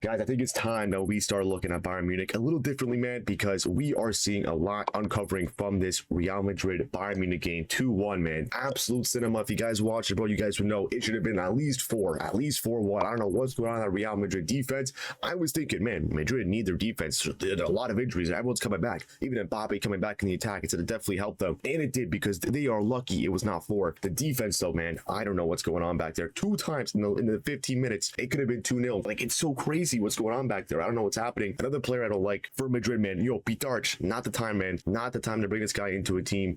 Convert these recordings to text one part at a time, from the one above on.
Guys, I think it's time that we start looking at Bayern Munich a little differently, man, because we are seeing a lot uncovering from this Real Madrid Bayern Munich game. 2-1, man. Absolute cinema. If you guys watch it, bro, you guys would know it should have been at least 4-1. I don't know what's going on in that Real Madrid defense. I was thinking, man, Madrid need their defense. There are a lot of injuries. Everyone's coming back. Even Mbappe coming back in the attack. It's going to definitely help them. And it did, because they are lucky it was not 4. The defense, though, man, I don't know what's going on back there. 2 times in the 15 minutes, it could have been 2-0. Like, it's so crazy what's going on back there. I don't know what's happening. Another player I don't like for Madrid, man. Pitarch, not the time, man. Not the time to bring this guy into a team.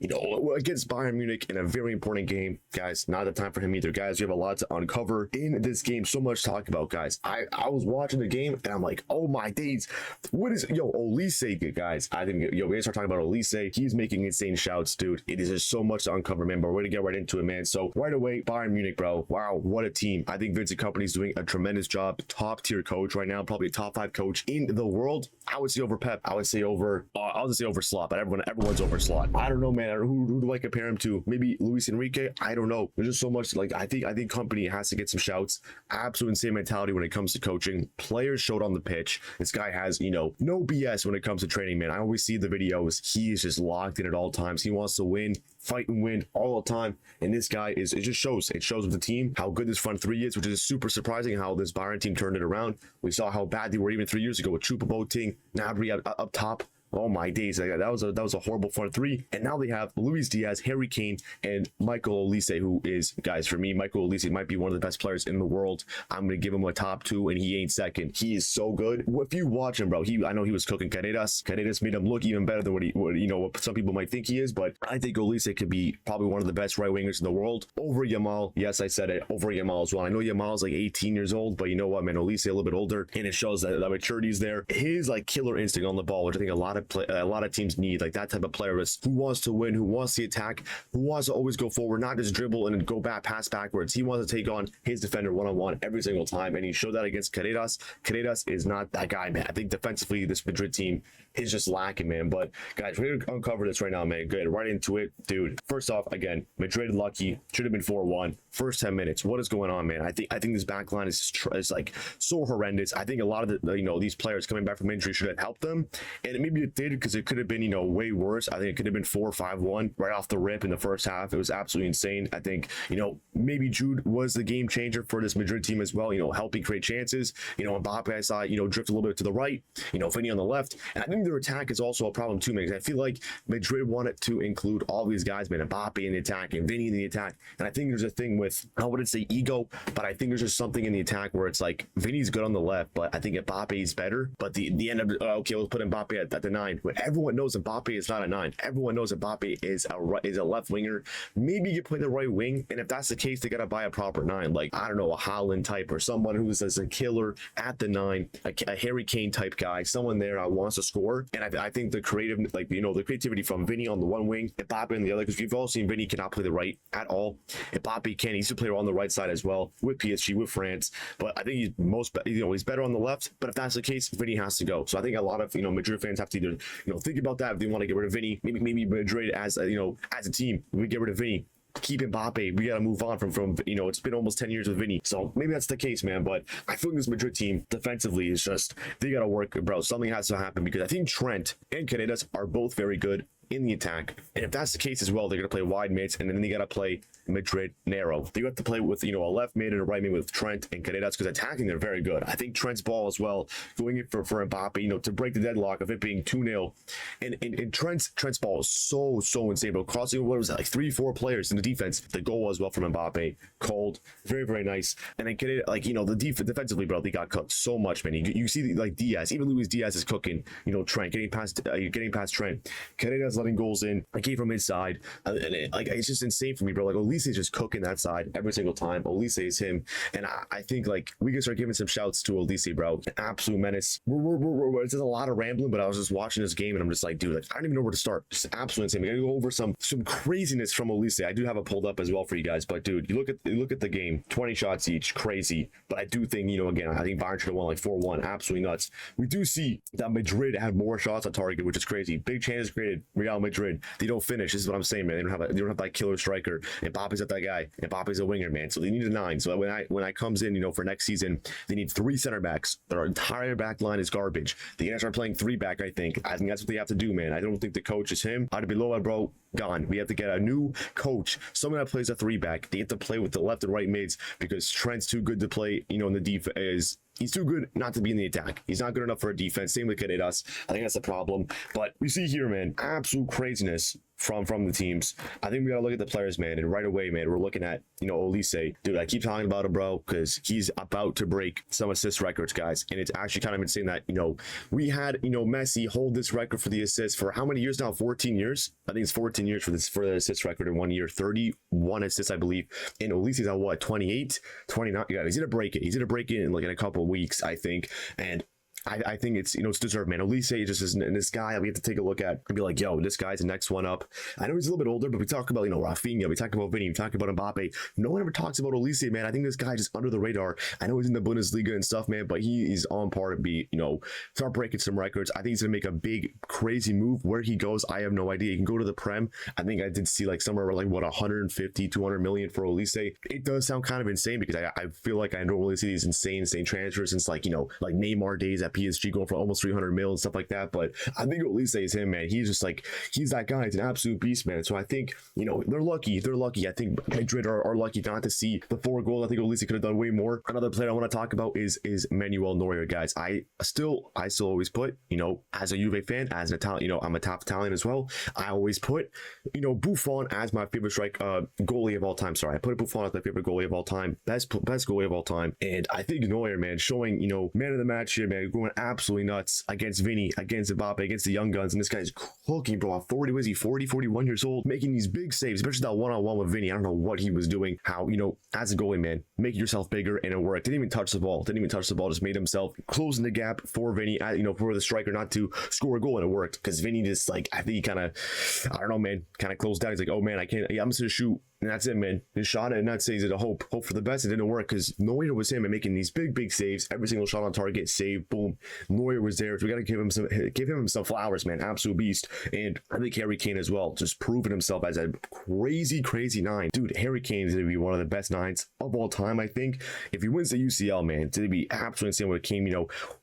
Against Bayern Munich in a very important game, guys. Not the time for him either, guys. We have a lot to uncover in this game. So much to talk about, guys. I was watching the game and I'm like, oh my days, what is Olise, guys? I think we gotta start talking about Olise. He's making insane shouts, dude. It is just so much to uncover, man. But we're gonna get right into it, man. So right away, Bayern Munich, bro. Wow, what a team. I think Vincent Kompany's doing a tremendous job. Top tier coach right now, probably a top 5 coach in the world. I would say over Pep. I would say over I'll just say over Slot, but everyone's over Slot. I don't know, man. Who do I compare him to? Maybe Luis Enrique? I don't know. There's just so much. Like, I think Kompany has to get some shouts. Absolute insane mentality when it comes to coaching. Players showed on the pitch. This guy has, no BS when it comes to training, man. I always see the videos. He is just locked in at all times. He wants to win, fight and win all the time. And this guy it just shows. It shows with the team how good this front 3 is, which is super surprising how this Bayern team turned it around. We saw how bad they were even 3 years ago with Choupo-Moting, Gnabry up top. Oh my days, that was a horrible front 3. And now they have Luis Diaz, Harry Kane, and Michael Olise, who is, guys, for me, Michael Olise might be one of the best players in the world. I'm going to give him a top 2, and he ain't second. He is so good. If you watch him, bro, I know he was cooking Carreras. Carreras made him look even better than what some people might think he is, but I think Olise could be probably one of the best right wingers in the world. Over Yamal, yes, I said it, over Yamal as well. I know Yamal's like 18 years old, but you know what, man, Olise a little bit older, and it shows that maturity is there. His like killer instinct on the ball, which I think a lot of teams need, like that type of player who wants to win, who wants to attack, who wants to always go forward, not just dribble and go back, pass backwards. He wants to take on his defender one-on-one every single time, and he showed that against Carreras. Carreras is not that guy, man. I think defensively, this Madrid team is just lacking, man. But guys, we're gonna uncover this right now, man. Good, right into it, dude. First off, again, Madrid lucky. Should have been 4-1. First 10 minutes. What is going on, man? I think this back line is like so horrendous. I think a lot of these players coming back from injury should have helped them, and maybe it did, because it could have been way worse. I think it could have been 4-5-1 right off the rip in the first half. It was absolutely insane. I think maybe Jude was the game changer for this Madrid team as well, helping create chances. Mbappe, I saw drift a little bit to the right, Vinny on the left, and I think their attack is also a problem too, man, because I feel like Madrid wanted to include all these guys, man. Mbappe in the attack and Vinny in the attack, and I think there's a thing with, I wouldn't say ego, but I think there's just something in the attack where it's like Vinny's good on the left, but I think Mbappe is better. But the end of okay, we'll put Mbappe at the 9, but everyone knows Mbappe is not a 9. Everyone knows Mbappe is a left winger. Maybe you play the right wing, and if that's the case, they gotta buy a proper 9, like, I don't know, a Haaland type, or someone who's as a killer at the 9, a Harry Kane type guy, someone there that wants to score. And I think the the creativity from Vinny on the one wing, Mbappe on the other, because we've all seen Vinny cannot play the right at all. Mbappe can. He's a player on the right side as well with PSG, with France, but I think he's better on the left. But if that's the case, Vinny has to go. So I think a lot of Madrid fans have to either think about that if they want to get rid of Vinny. Maybe Madrid as a team, we get rid of Vinny, keep Mbappe. We got to move on from it's been almost 10 years with Vinny. So maybe that's the case, man. But I feel like this Madrid team defensively is just, they got to work, bro. Something has to happen, because I think Trent and Carreras are both very good in the attack, and if that's the case as well, they're gonna play wide mids, and then they gotta play Madrid narrow. They have to play with a left mid and a right mid with Trent and Carreras, because attacking they're very good. I think Trent's ball as well, going in for Mbappe, to break the deadlock of it being 2-0, and Trent's ball is so insane, bro. Crossing, what was that, like 3-4 players in the defense. The goal as well from Mbappe, cold, very nice. And then Carreras, the defensively, bro, they got cooked so much, man. You see like Diaz, even Luis Diaz is cooking. Trent getting past Trent. Carreras letting goals in. I came from inside, and it's just insane for me, bro. Like, Olise is just cooking that side every single time. Olise is him, and I think we can start giving some shouts to Olise, bro. An absolute menace. It's just a lot of rambling, but I was just watching this game and I'm just like, dude, I don't even know where to start. Just absolutely insane. We gotta go over some craziness from Olise. I do have it pulled up as well for you guys, but dude, you look at the game, 20 shots each, crazy. But I do think again, I think Bayern should have won like 4-1, absolutely nuts. We do see that Madrid had more shots on target, which is crazy. Big chances created. Real Madrid. They don't finish. This is what I'm saying, man. They don't have that killer striker. And Mbappe's not that guy. And Mbappe's a winger, man. So they need a 9. So when I comes in, for next season, they need 3 center backs. Their entire back line is garbage. They gotta start playing 3 back, I think. I think that's what they have to do, man. I don't think the coach is him. Arbeloa, bro, gone. We have to get a new coach. Someone that plays a 3 back. They have to play with the left and right mids because Trent's too good to play, in the defense. He's too good not to be in the attack. He's not good enough for a defense. Same with Cadetas. I think that's the problem. But we see here, man, absolute craziness from the teams. I think we got to look at the players, man. And right away, man, we're looking at, Olise. Dude, I keep talking about him, bro, because he's about to break some assist records, guys. And it's actually kind of insane that, we had, Messi hold this record for the assists for how many years now? 14 years? I think it's 14 years for the assist record in 1 year. 31 assists, I believe. And Olise's at what? 28? 29? Yeah, he's going to break it. He's going to break it in a couple of weeks, I think. And I think it's, it's deserved, man. Olise just isn't, and this guy we have to take a look at and be like, yo, this guy's the next one up. I know he's a little bit older, but we talk about, Rafinha, we talk about Vinny, we talk about Mbappe. No one ever talks about Olise, man. I think this guy just under the radar. I know he's in the Bundesliga and stuff, man, but he is on par to be, start breaking some records. I think he's gonna make a big, crazy move. Where he goes, I have no idea. He can go to the Prem. I think I did see somewhere around 150, 200 million for Olise. It does sound kind of insane because I feel like I normally see these insane transfers since Neymar days at PSG going for almost 300 mil and stuff like that. But I think Olise is him, man. He's just he's that guy. He's an absolute beast, man. So I think, they're lucky. I think Madrid are lucky not to see the 4 goals. I think Olise could have done way more. Another player I want to talk about is Manuel Neuer, guys. I still always put, as a Juve fan, as an Italian, I'm a top Italian as well. I always put, Buffon as my favorite goalie of all time. Sorry, I put Buffon as my favorite goalie of all time. Best goalie of all time. And I think Neuer, man, showing, man of the match here, man, going absolutely nuts against Vinny, against Mbappe, against the young guns. And this guy's cooking, bro. 40, was he 40, 41 years old, making these big saves, especially that one-on-one with Vinny. I don't know what he was doing. How, as a goalie, man, make yourself bigger, and it worked. Didn't even touch the ball. Just made himself closing the gap for Vinny, for the striker not to score a goal, and it worked. Because Vinny just, I think he kind of, I don't know, man, kind of closed down. He's like, oh, man, I can't, I'm just going to shoot. And that's it, man. His shot, and not saying it a hope for the best. It didn't work because Neuer was him and making these big saves. Every single shot on target, save, boom. Neuer was there. So we got to give him some flowers, man. Absolute beast. And I think Harry Kane as well, just proving himself as a crazy 9. Dude, Harry Kane is going to be one of the best 9s of all time, I think. If he wins the UCL, man, it's going to be absolutely insane with Kane,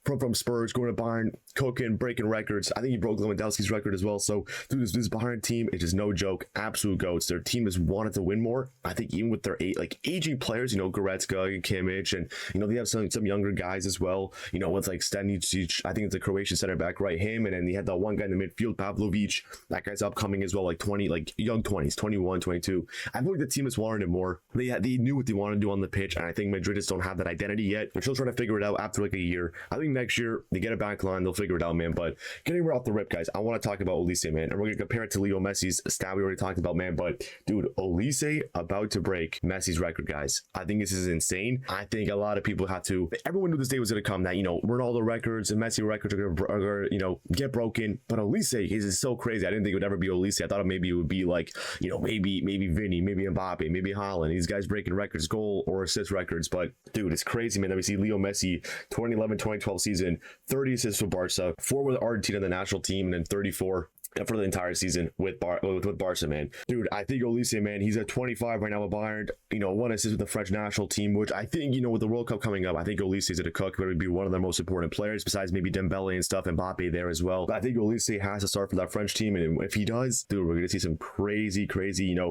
from Spurs, going to Bayern, cooking, breaking records. I think he broke Lewandowski's record as well. So, dude, this Bayern team is just no joke. Absolute goats. Their team has wanted to win more. I think even with their aging players, Goretzka and Kimmich, and they have some younger guys as well. With Stanisic, I think it's the Croatian center back, right? Him, and then they had that one guy in the midfield, Pavlovic. That guy's upcoming as well, 20, young 20s, 21, 22. I feel like the team has wanted it more. They knew what they wanted to do on the pitch, and I think Madrid just don't have that identity yet. They're still trying to figure it out after a year. I think next year they get a back line, they'll figure it out, man. But getting right off the rip, guys, I want to talk about Olise, man, and we're gonna compare it to Leo Messi's stat we already talked about, man. But dude, Olise about to break Messi's record, guys. I think this is insane. I think a lot of people have to. Everyone knew this day was gonna come. That Ronaldo records and Messi records are gonna get broken. But Olise is so crazy. I didn't think it would ever be Olise. I thought maybe it would be maybe Vinny, maybe Mbappe, maybe Haaland. These guys breaking records, goal or assist records. But dude, it's crazy, man. That we see Leo Messi 2011-2012 season, 30 assists for Barca, 4 with Argentina, the national team, and then 34 for the entire season with Barca, man. Dude, I think Olise, man, he's at 25 right now with Bayern. 1 assist with the French national team, which I think, with the World Cup coming up, I think Olise is at a cook, but would be one of their most important players, besides maybe Dembele and stuff, and Mbappe there as well. But I think Olise has to start for that French team, and if he does, dude, we're going to see some crazy,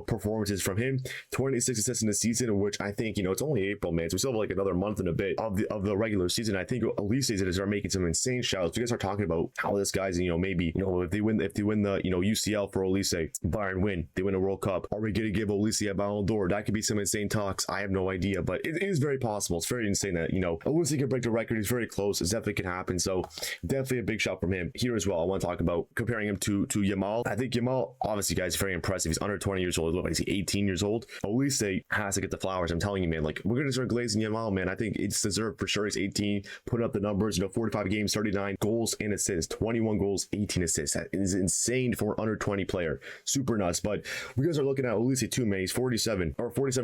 performances from him. 26 assists in the season, which I think, it's only April, man, so we still have another month and a bit of the regular season. I think Olise is going to start making some insane shouts. We guys are talking about how this guy's, maybe, if they win the UCL for Olise, Bayern win, they win a World Cup. Are we going to give Olise a Ballon d'Or? That could be some insane talks. I have no idea, but it is very possible. It's very insane that Olise can break the record. He's very close. It definitely can happen. So definitely a big shot from him here as well. I want to talk about comparing him to Yamal. I think Yamal, obviously, guys, very impressive. He's under 20 years old. What is he, 18 years old? Olise has to get the flowers. I'm telling you, man. We're going to start glazing Yamal, man. I think it's deserved for sure. He's 18, putting up the numbers. 45 games, 39 goals and assists, 21 goals, 18 assists. That is insane for an under 20 player. Super nuts. But we guys are looking at Olise too, man. He's 47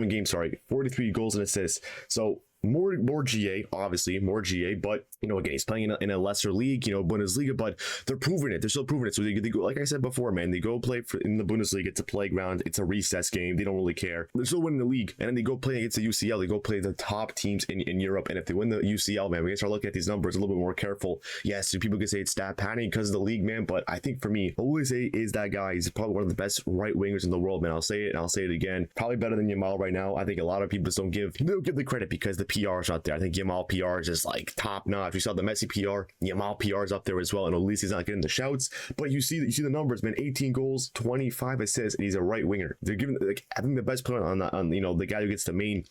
games, 43 goals and assists. So more GA, obviously more GA, but you know, again, he's playing in a lesser league, you know, Bundesliga, but they're proving it. They're still proving it. So they go, like I said before, man, they go play in the Bundesliga. It's a playground. It's a recess game. They don't really care. They're still winning the league, and then they go play against the UCL. They go play the top teams in Europe, and if they win the UCL, man, we can start looking at these numbers a little bit more careful. Yes, people can say it's stat padding because of the league, man, but I think for me, Olise is that guy. He's probably one of the best right wingers in the world, man. I'll say it, and I'll say it again. Probably better than Yamal right now. I think a lot of people just don't give the credit because the PR is not there. I think Yamal PR is just like top notch. We saw the Messi PR, Yamal PR is up there as well, and Olise is not getting the shouts, but you see the numbers, man. 18 goals, 25 assists, and he's a right winger. They're giving, like, I think the best player on you know, the guy who gets the main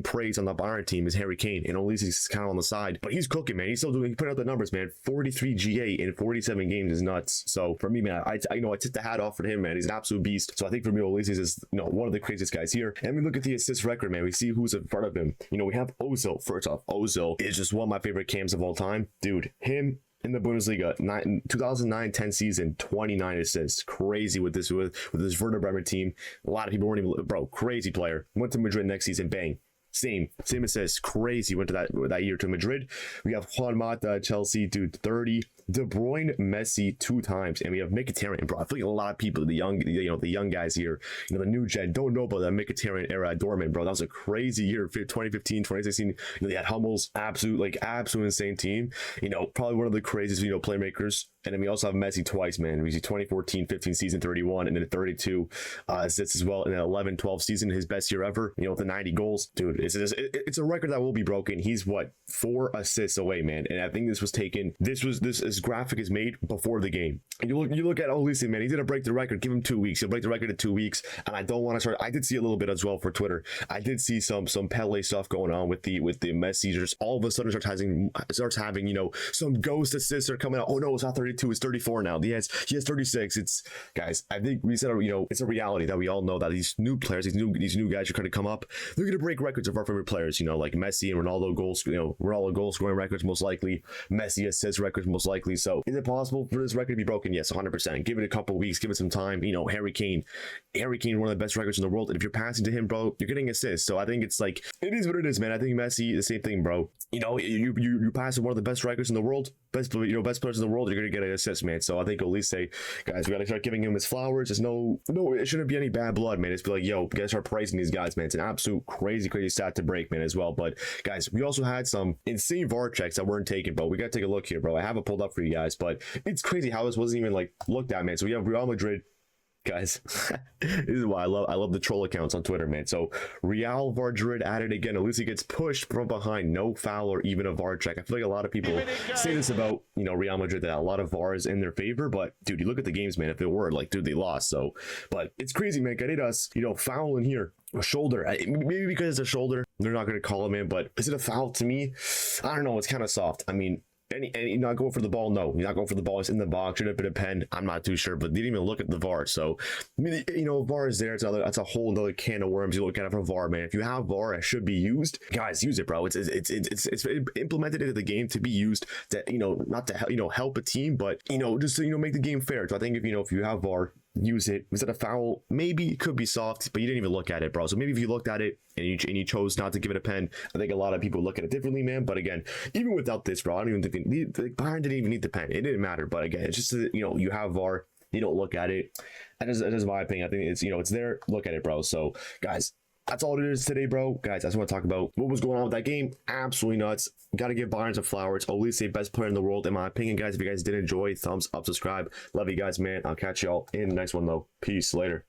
praise on the Bayern team is Harry Kane, and Olise is kind of on the side, but he's cooking, man. He's putting out the numbers, man. 43 GA in 47 games is nuts. So for me, man, I tip the hat off for him, man. He's an absolute beast. So I think for me, Olise is, you know, one of the craziest guys here. And we look at the assist record, man. We see who's in front of him. You know, we have Ozil. First off, Ozil is just one of my favorite cams of all time, dude. Him in the Bundesliga, 2009-10 season, 29 assists. Crazy with this Werder Bremen team. A lot of people weren't even, bro, crazy player. Went to Madrid next season, bang. Same assists. Crazy. Went to that year to Madrid. We have Juan Mata, Chelsea, dude, 30. De Bruyne, Messi 2 times, and we have Mkhitaryan, bro. I feel like a lot of people, the young guys here, you know, the new gen, don't know about that Mkhitaryan era at Dortmund, bro. That was a crazy year, 2015, 2016. You know, they had Hummels, absolute insane team. You know, probably one of the craziest, you know, playmakers. And then we also have Messi twice, man. We see 2014-15 season, 31, and then 32 assists as well in an 11-12 season, his best year ever. You know, with the 90 goals, dude. It's a record that will be broken. He's what, 4 assists away, man. And I think this graphic is made before the game. And you look at Olise, man. He's gonna break the record. Give him 2 weeks. He'll break the record in 2 weeks. And I don't want to start. I did see a little bit as well for Twitter. I did see some Pele stuff going on with the Messi. Just all of a sudden starts having, you know, some ghost assists are coming out. Oh no, it's not 32. It's 34 now. He has 36. It's, guys, I think we said, you know, it's a reality that we all know that these new players, these new guys are going to come up. They're going to break records of our favorite players, you know, like Messi and Ronaldo goals, you know, Ronaldo goal scoring records most likely, Messi assist records most likely. So is it possible for this record to be broken? Yes, 100%. Give it a couple weeks, give it some time. You know, Harry Kane, one of the best records in the world. And if you're passing to him, bro, you're getting assists. So I think it's like, it is what it is, man. I think Messi, the same thing, bro. You know, you pass one of the best records in the world, best players in the world, you're going to get an assist, man. So I think Olise, guys, we got to start giving him his flowers. There's no, it shouldn't be any bad blood, man. It's be like, yo, we got to start praising these guys, man. It's an absolute crazy stat to break, man, as well. But guys, we also had some insane VAR checks that weren't taken, bro. We got to take a look here, bro. I have it pulled up for you guys, but it's crazy how this wasn't even like looked at, man. So we have Real Madrid. Guys, this is why I love the troll accounts on Twitter, man. So Real Madrid at it again. Olise gets pushed from behind, no foul or even a VAR check. I feel like a lot of people say this about, you know, Real Madrid, that a lot of VAR is in their favor, but dude, you look at the games, man. If it were like, dude, they lost. So, but it's crazy, man. Carreras, you know, foul in here. A shoulder, maybe because it's a shoulder, they're not going to call him in. But is it a foul? To me, I don't know. It's kind of soft. I mean, and you're not going for the ball. No, you're not going for the ball. It's in the box. Should have been a pen. I'm not too sure, but they didn't even look at the VAR. So, I mean, you know, VAR is there. That's a whole other can of worms you look at it for VAR, man. If you have VAR, it should be used. Guys, use it, bro. It's implemented into the game to be used to, you know, not to, you know, help a team, but, you know, just to, you know, make the game fair. So I think if you have VAR, use it. Was it a foul? Maybe it could be soft, but you didn't even look at it, bro. So maybe if you looked at it and you chose not to give it a pen, I think a lot of people look at it differently, man. But again, even without this, bro, I don't even think the Bayern didn't even need the pen. It didn't matter. But again, it's just, you know, you have VAR, you don't look at it. That is my opinion. I think it's, you know, it's there. Look at it, bro. So guys, that's all it is today, bro. Guys, I just want to talk about what was going on with that game. Absolutely nuts. Got to give Bayern some flowers. Olise, best player in the world, in my opinion, guys. If you guys did enjoy, thumbs up, subscribe. Love you guys, man. I'll catch y'all in the next one, though. Peace. Later.